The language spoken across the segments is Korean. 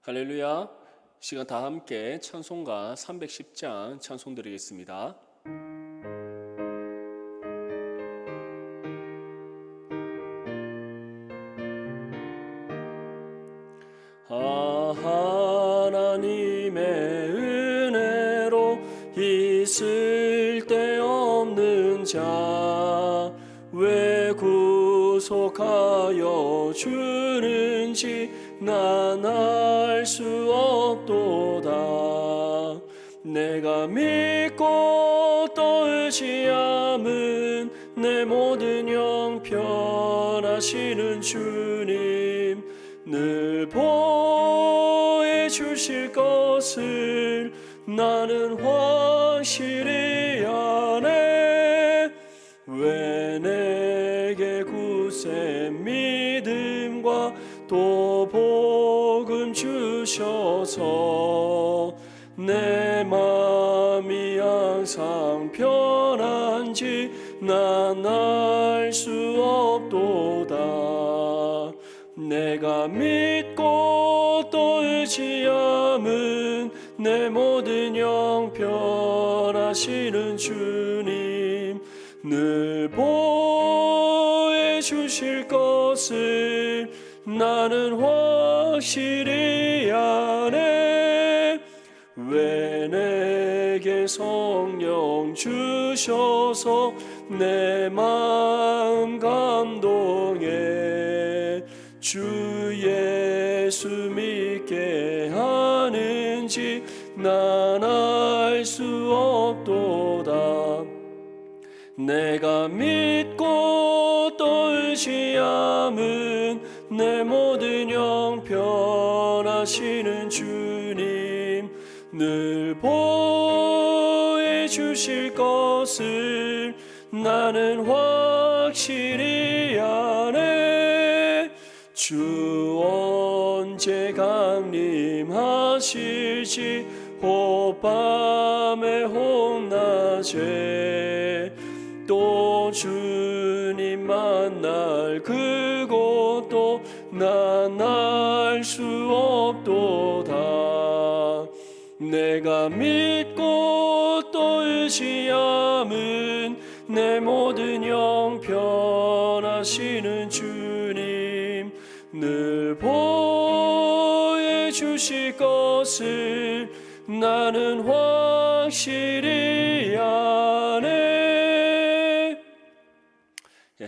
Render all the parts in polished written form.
할렐루야. 시간 다 함께 찬송가 310장 찬송 드리겠습니다. 하나님의 은혜로 있을 데 없는 자 왜 구속하여 주는지 난 알 수 없도다. 내가 믿고 또 의지함은 내 모든 형편하시는 주님 늘 보여주실 것을 나는 확실히 아네. 왜 내게 굳세 믿음과 또 복음 주셔서 내 마음이 항상 편한지 난 알 수 없도다. 내가 믿고 또 의지함은 내 모든 형편하시는 주님 늘 보여주실 것을 나는 확실히 아네. 왜 내게 성령 주셔서 내 마음 감동해 주 예수 믿게 하는지 난 알 수 없도다. 내가 믿고 또 의지함은 내 모든 형편하시는 주님 늘 보여주실 것을 나는 확실히 아네. 주 언제 강림하실지 혹밤에 혹낮에 또 주님 만날 그곳도 난 알 수 없도다. 내가 믿고 또 의지함은 내 모든 형편하시는 주님 늘 보여주실 것을 나는 확실히 아네.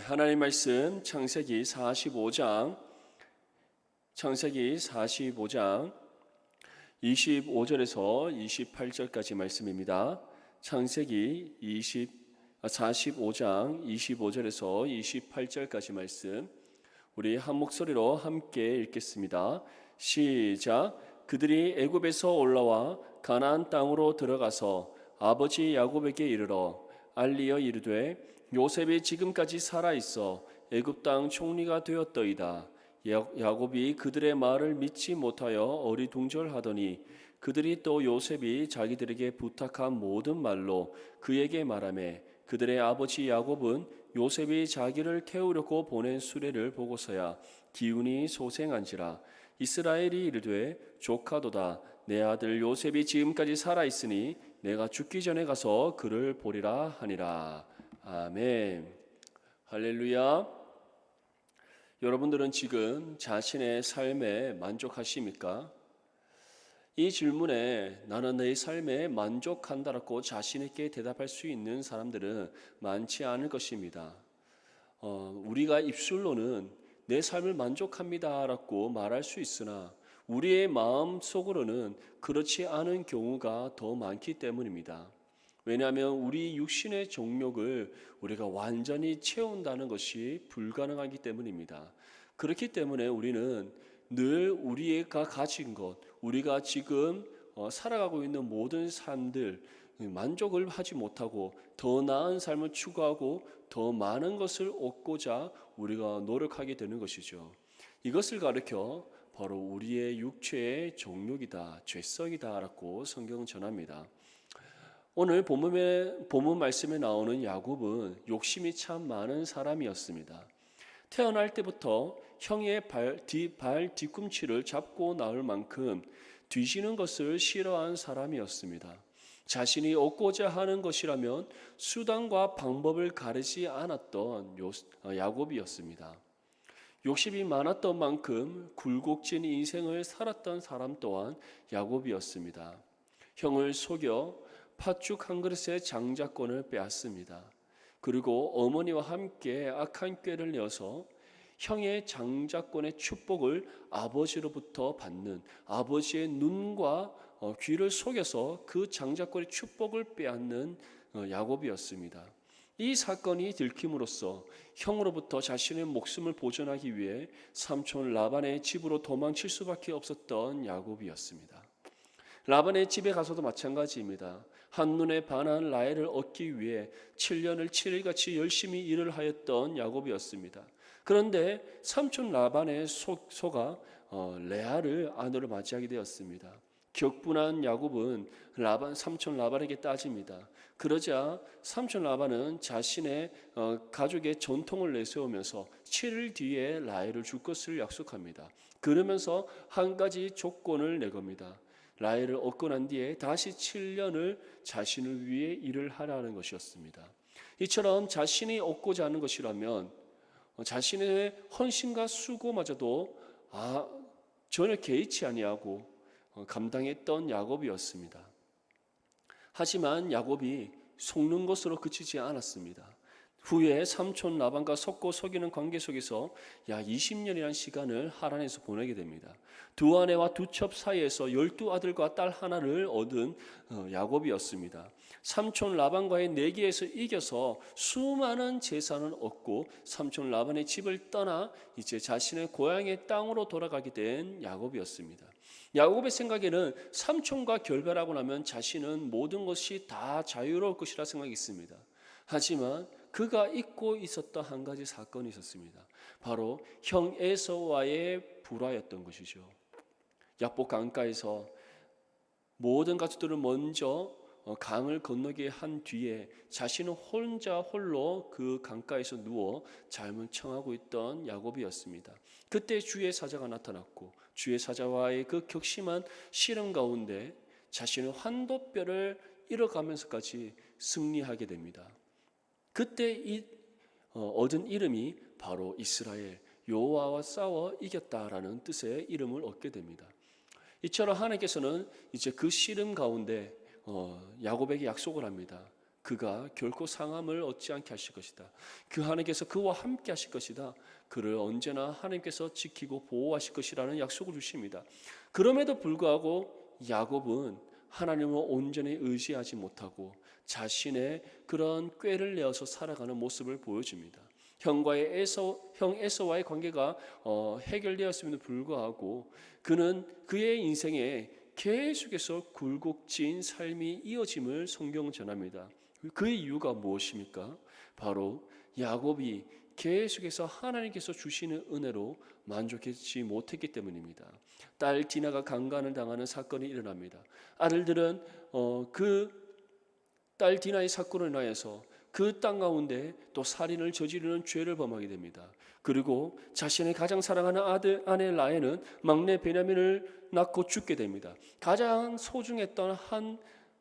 하나님 말씀 창세기 45장 25절에서 28절까지 말씀입니다. 창세기 45장 25절에서 28절까지 말씀 우리 한 목소리로 함께 읽겠습니다. 시작. 그들이 애굽에서 올라와 가나안 땅으로 들어가서 아버지 야곱에게 이르러 알리어 이르되 요셉이 지금까지 살아 있어 애굽 땅 총리가 되었더이다. 야곱이 그들의 말을 믿지 못하여 어리둥절하더니 그들이 또 요셉이 자기들에게 부탁한 모든 말로 그에게 말하매 그들의 아버지 야곱은 요셉이 자기를 태우려고 보낸 수레를 보고서야 기운이 소생한지라. 이스라엘이 이르되 조카도다. 내 아들 요셉이 지금까지 살아있으니 내가 죽기 전에 가서 그를 보리라 하니라. 아멘. 할렐루야. 여러분들은 지금 자신의 삶에 만족하십니까? 이 질문에 나는 내 삶에 만족한다라고 자신 있게 대답할 수 있는 사람들은 많지 않을 것입니다. 우리가 입술로는 내 삶을 만족합니다라고 말할 수 있으나 우리의 마음 속으로는 그렇지 않은 경우가 더 많기 때문입니다. 왜냐하면 우리 육신의 정욕을 우리가 완전히 채운다는 것이 불가능하기 때문입니다. 그렇기 때문에 우리는 늘 우리가 가진 것, 우리가 지금 살아가고 있는 모든 삶들 만족을 하지 못하고 더 나은 삶을 추구하고 더 많은 것을 얻고자 우리가 노력하게 되는 것이죠. 이것을 가르쳐 바로 우리의 육체의 정욕이다, 죄성이다라고 성경은 전합니다. 오늘 본문 말씀에 나오는 야곱은 욕심이 참 많은 사람이었습니다. 태어날 때부터 형의 발 뒤꿈치를 잡고 나올 만큼 뒤지는 것을 싫어한 사람이었습니다. 자신이 얻고자 하는 것이라면 수단과 방법을 가리지 않았던 야곱이었습니다. 욕심이 많았던 만큼 굴곡진 인생을 살았던 사람 또한 야곱이었습니다. 형을 속여 팥죽 한 그릇의 장자권을 빼앗습니다. 그리고 어머니와 함께 악한 꾀를 내어서 형의 장자권의 축복을 아버지로부터 받는, 아버지의 눈과 귀를 속여서 그 장자권의 축복을 빼앗는 야곱이었습니다. 이 사건이 들킴으로써 형으로부터 자신의 목숨을 보존하기 위해 삼촌 라반의 집으로 도망칠 수밖에 없었던 야곱이었습니다. 라반의 집에 가서도 마찬가지입니다. 한눈에 반한 라헬을 얻기 위해 7년을 7일같이 열심히 일을 하였던 야곱이었습니다. 그런데 삼촌 라반의 소가 레아를 아내로 맞이하게 되었습니다. 격분한 야곱은 삼촌 라반에게 따집니다. 그러자 삼촌 라반은 자신의 가족의 전통을 내세우면서 7일 뒤에 라헬을 줄 것을 약속합니다. 그러면서 한 가지 조건을 내겁니다. 라헬을 얻고 난 뒤에 다시 7년을 자신을 위해 일을 하라는 것이었습니다. 이처럼 자신이 얻고자 하는 것이라면 자신의 헌신과 수고마저도 전혀 개의치 아니하고 감당했던 야곱이었습니다. 하지만 야곱이 속는 것으로 그치지 않았습니다. 후에 삼촌 라반과 섞고 속이는 관계 속에서 약 20년이라는 시간을 하란에서 보내게 됩니다. 두 아내와 두 첩 사이에서 12아들과 딸 하나를 얻은 야곱이었습니다. 삼촌 라반과의 내기에서 이겨서 수많은 재산을 얻고 삼촌 라반의 집을 떠나 이제 자신의 고향의 땅으로 돌아가게 된 야곱이었습니다. 야곱의 생각에는 삼촌과 결별하고 나면 자신은 모든 것이 다 자유로울 것이라 생각했습니다. 하지만 그가 잊고 있었던 한 가지 사건이 있었습니다. 바로 형 에서와의 불화였던 것이죠. 야복 강가에서 모든 가족들을 먼저 강을 건너게 한 뒤에 자신은 혼자 홀로 그 강가에서 누워 잠을 청하고 있던 야곱이었습니다. 그때 주의 사자가 나타났고 주의 사자와의 그 격심한 씨름 가운데 자신의 환도뼈를 잃어가면서까지 승리하게 됩니다. 그때 얻은 이름이 바로 이스라엘, 여호와와 싸워 이겼다라는 뜻의 이름을 얻게 됩니다. 이처럼 하나님께서는 이제 그 씨름 가운데 야곱에게 약속을 합니다. 그가 결코 상함을 얻지 않게 하실 것이다. 그 하나님께서 그와 함께 하실 것이다. 그를 언제나 하나님께서 지키고 보호하실 것이라는 약속을 주십니다. 그럼에도 불구하고 야곱은 하나님을 온전히 의지하지 못하고 자신의 그런 꾀를 내어서 살아가는 모습을 보여줍니다. 형 에서와의 관계가 해결되었음에도 불구하고 그는 그의 인생에 계속해서 굴곡진 삶이 이어짐을 성경은 전합니다. 그 이유가 무엇입니까? 바로 야곱이 계속해서 하나님께서 주시는 은혜로 만족하지 못했기 때문입니다. 딸 디나가 강간을 당하는 사건이 일어납니다. 아들들은 그 딸 디나의 사건으로 인하여서 그 땅 가운데 또 살인을 저지르는 죄를 범하게 됩니다. 그리고 자신의 가장 사랑하는 아내 라헬은 막내 베냐민을 낳고 죽게 됩니다. 가장 소중했던 한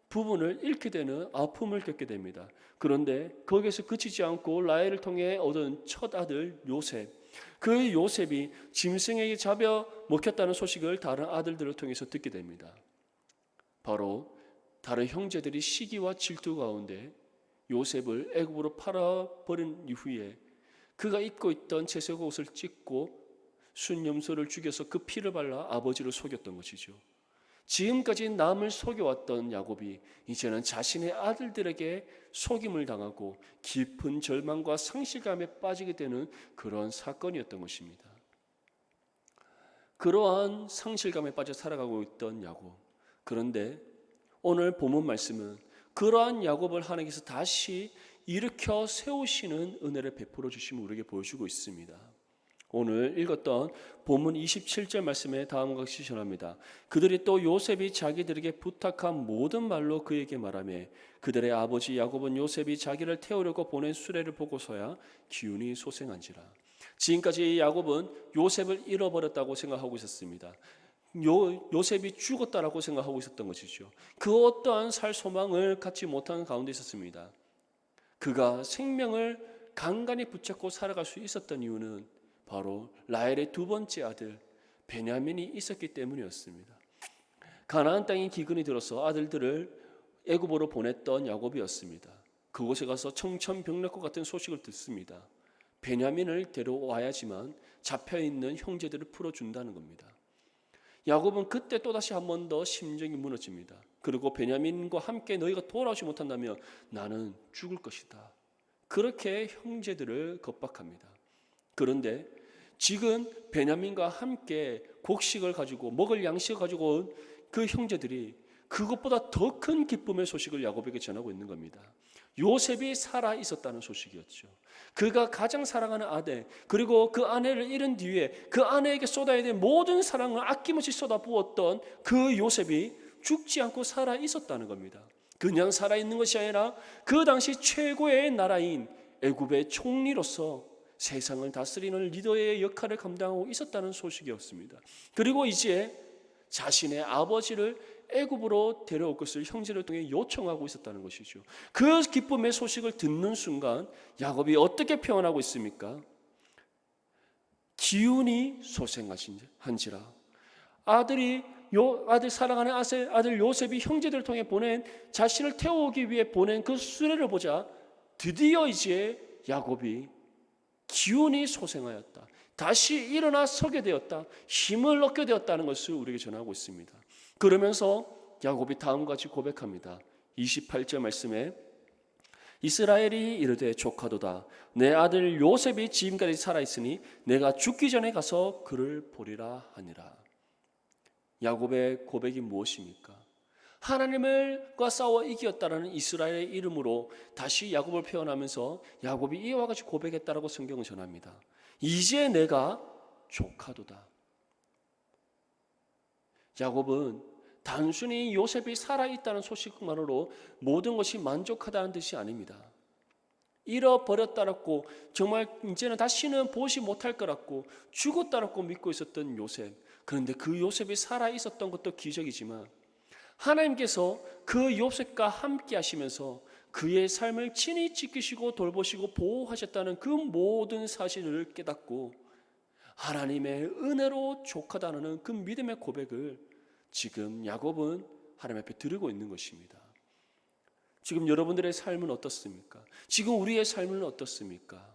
부분을 잃게 되는 아픔을 겪게 됩니다. 그런데 거기에서 그치지 않고 라헬을 통해 얻은 첫 아들 요셉, 그 요셉이 짐승에게 잡혀 먹혔다는 소식을 다른 아들들을 통해서 듣게 됩니다. 바로 다른 형제들이 시기와 질투 가운데 요셉을 애굽으로 팔아버린 이후에 그가 입고 있던 채색 옷을 찢고 순염소를 죽여서 그 피를 발라 아버지를 속였던 것이죠. 지금까지 남을 속여왔던 야곱이 이제는 자신의 아들들에게 속임을 당하고 깊은 절망과 상실감에 빠지게 되는 그런 사건이었던 것입니다. 그러한 상실감에 빠져 살아가고 있던 야곱. 그런데 오늘 본문 말씀은 그러한 야곱을 하나님께서 다시 일으켜 세우시는 은혜를 베풀어 주심을 우리에게 보여주고 있습니다. 오늘 읽었던 본문 27절 말씀에 다음과 같이 전합니다. 그들이 또 요셉이 자기들에게 부탁한 모든 말로 그에게 말하며 그들의 아버지 야곱은 요셉이 자기를 태우려고 보낸 수레를 보고서야 기운이 솟아난지라. 지금까지 야곱은 요셉을 잃어버렸다고 생각하고 있었습니다. 요셉이 죽었다라고 생각하고 있었던 것이죠. 그 어떠한 살 소망을 갖지 못하는 가운데 있었습니다. 그가 생명을 간간히 붙잡고 살아갈 수 있었던 이유는 바로 라헬의 두 번째 아들 베냐민이 있었기 때문이었습니다. 가나안 땅에 기근이 들어서 아들들을 애굽으로 보냈던 야곱이었습니다. 그곳에 가서 청천벽력과 같은 소식을 듣습니다. 베냐민을 데려와야지만 잡혀있는 형제들을 풀어준다는 겁니다. 야곱은 그때 또다시 한 번 더 심정이 무너집니다. 그리고 베냐민과 함께 너희가 돌아오지 못한다면 나는 죽을 것이다. 그렇게 형제들을 겁박합니다. 그런데 지금 베냐민과 함께 곡식을 가지고 먹을 양식을 가지고 온 그 형제들이 그것보다 더 큰 기쁨의 소식을 야곱에게 전하고 있는 겁니다. 요셉이 살아 있었다는 소식이었죠. 그가 가장 사랑하는 아내, 그리고 그 아내를 잃은 뒤에 그 아내에게 쏟아야 될 모든 사랑을 아낌없이 쏟아부었던 그 요셉이 죽지 않고 살아 있었다는 겁니다. 그냥 살아 있는 것이 아니라 그 당시 최고의 나라인 애굽의 총리로서 세상을 다스리는 리더의 역할을 감당하고 있었다는 소식이었습니다. 그리고 이제 자신의 아버지를 애굽으로 데려올 것을 형제를 통해 요청하고 있었다는 것이죠. 그 기쁨의 소식을 듣는 순간 야곱이 어떻게 표현하고 있습니까? 기운이 소생한지라. 아들 사랑하는 아들 요셉이 형제들을 통해 보낸, 자신을 태워오기 위해 보낸 그 수레를 보자 드디어 이제 야곱이 기운이 소생하였다. 다시 일어나 서게 되었다. 힘을 얻게 되었다는 것을 우리에게 전하고 있습니다. 그러면서 야곱이 다음과 같이 고백합니다. 28절 말씀에 이스라엘이 이르되 조카도다. 내 아들 요셉이 지금까지 살아있으니 내가 죽기 전에 가서 그를 보리라 하니라. 야곱의 고백이 무엇입니까? 하나님과 싸워 이겼다라는 이스라엘의 이름으로 다시 야곱을 표현하면서 야곱이 이와 같이 고백했다라고 성경은 전합니다. 이제 내가 조카도다. 야곱은 단순히 요셉이 살아있다는 소식만으로 모든 것이 만족하다는 뜻이 아닙니다. 잃어버렸다라고, 정말 이제는 다시는 보지 못할 거라고, 죽었다라고 믿고 있었던 요셉. 그런데 그 요셉이 살아있었던 것도 기적이지만 하나님께서 그 요셉과 함께 하시면서 그의 삶을 친히 지키시고 돌보시고 보호하셨다는 그 모든 사실을 깨닫고 하나님의 은혜로 족하다는 그 믿음의 고백을 지금 야곱은 하나님 앞에 드리고 있는 것입니다. 지금 여러분들의 삶은 어떻습니까? 지금 우리의 삶은 어떻습니까?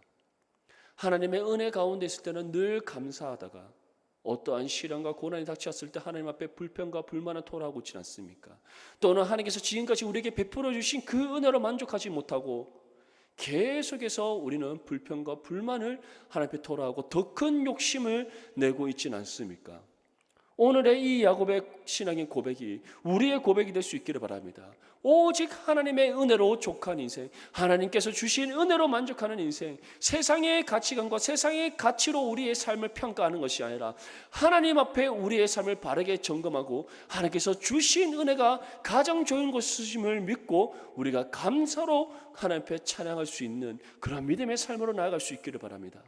하나님의 은혜 가운데 있을 때는 늘 감사하다가 어떠한 시련과 고난이 닥쳤을 때 하나님 앞에 불평과 불만을 토로하고 있지 않습니까? 또는 하나님께서 지금까지 우리에게 베풀어 주신 그 은혜로 만족하지 못하고 계속해서 우리는 불평과 불만을 하나님 앞에 토로하고 더 큰 욕심을 내고 있지는 않습니까? 오늘의 이 야곱의 신앙의 고백이 우리의 고백이 될 수 있기를 바랍니다. 오직 하나님의 은혜로 족한 인생, 하나님께서 주신 은혜로 만족하는 인생, 세상의 가치관과 세상의 가치로 우리의 삶을 평가하는 것이 아니라 하나님 앞에 우리의 삶을 바르게 점검하고 하나님께서 주신 은혜가 가장 좋은 것임을 믿고 우리가 감사로 하나님 앞에 찬양할 수 있는 그런 믿음의 삶으로 나아갈 수 있기를 바랍니다.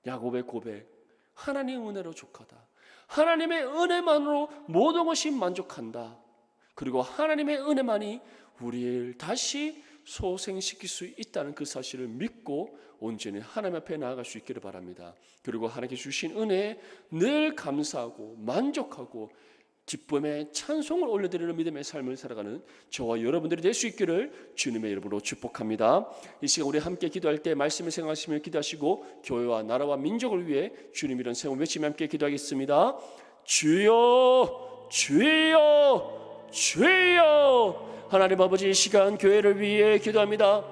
야곱의 고백, 하나님의 은혜로 족하다. 하나님의 은혜만으로 모든 것이 만족한다. 그리고 하나님의 은혜만이 우리를 다시 소생시킬 수 있다는 그 사실을 믿고 온전히 하나님 앞에 나아갈 수 있기를 바랍니다. 그리고 하나님께 주신 은혜에 늘 감사하고 만족하고 기쁨의 찬송을 올려드리는 믿음의 삶을 살아가는 저와 여러분들이 될 수 있기를 주님의 이름으로 축복합니다. 이 시간 우리 함께 기도할 때 말씀을 생각하시며 기도하시고 교회와 나라와 민족을 위해 주님 이런 세움 외치며 함께 기도하겠습니다. 주여 주여 주여. 하나님 아버지, 이 시간 교회를 위해 기도합니다.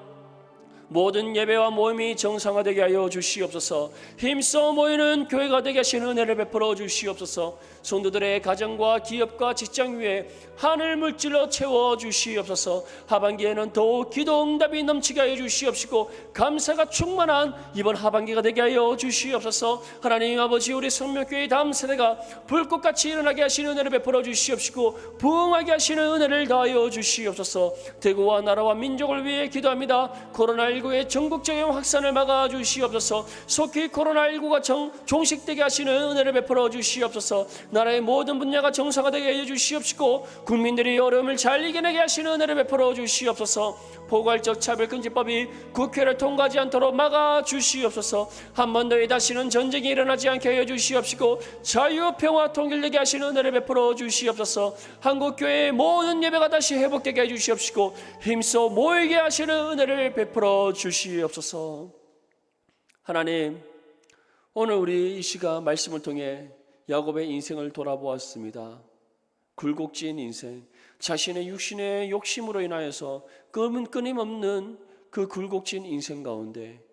모든 예배와 모임이 정상화되게 하여 주시옵소서. 힘써 모이는 교회가 되게 하시는 은혜를 베풀어 주시옵소서. 성도들의 가정과 기업과 직장 위에 하늘 물질로 채워 주시옵소서. 하반기에는 더욱 기도 응답이 넘치게 하여 주시옵시고 감사가 충만한 이번 하반기가 되게 하여 주시옵소서. 하나님 아버지, 우리 성묘교회 다음 세대가 불꽃같이 일어나게 하시는 은혜를 베풀어 주시옵시고 부흥하게 하시는 은혜를 더하여 주시옵소서. 대구와 나라와 민족을 위해 기도합니다. 코로나19 코로나19의 전국적인 확산을 막아 주시옵소서. 속히 코로나19가 종식되게 하시는 은혜를 베풀어 주시옵소서. 나라의 모든 분야가 정상화되게 해 주시옵시고 국민들이 어려움을 잘 이겨내게 하시는 은혜를 베풀어 주시옵소서. 포괄적 차별금지법이 국회를 통과하지 않도록 막아 주시옵소서. 한 번 더 다시는 전쟁이 일어나지 않게 하여 주시옵시고 자유, 평화, 통일되게 하시는 은혜를 베풀어 주시옵소서. 한국교회의 모든 예배가 다시 회복되게 해 주시옵시고 힘써 모이게 하시는 은혜를 베풀어 주시옵소서. 하나님, 오늘 우리 이 시간 말씀을 통해 야곱의 인생을 돌아보았습니다. 굴곡진 인생, 자신의 육신의 욕심으로 인하여서 끊임없는 그 굴곡진 인생 가운데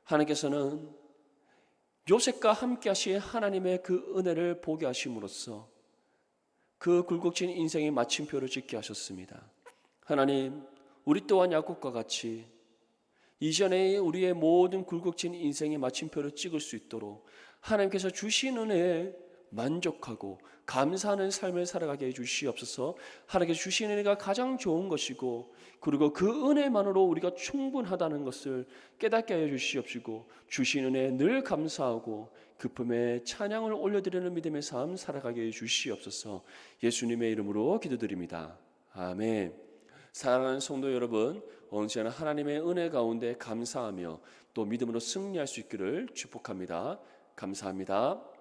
하나님께서는 요셉과 함께 하신 하나님의 그 은혜를 보게 하심으로써 그 굴곡진 인생의 마침표를 찍게 하셨습니다. 하나님, 우리 또한 야곱과 같이 이전에 우리의 모든 굴곡진 인생의 마침표를 찍을 수 있도록 하나님께서 주신 은혜에 만족하고 감사하는 삶을 살아가게 해주시옵소서. 하나님께서 주신 은혜가 가장 좋은 것이고 그리고 그 은혜만으로 우리가 충분하다는 것을 깨닫게 하여 주시옵시고 주신 은혜에 늘 감사하고 그 품에 찬양을 올려드리는 믿음의 삶 살아가게 해 주시옵소서. 예수님의 이름으로 기도드립니다. 아멘. 사랑하는 성도 여러분, 언제나 하나님의 은혜 가운데 감사하며 또 믿음으로 승리할 수 있기를 축복합니다. 감사합니다.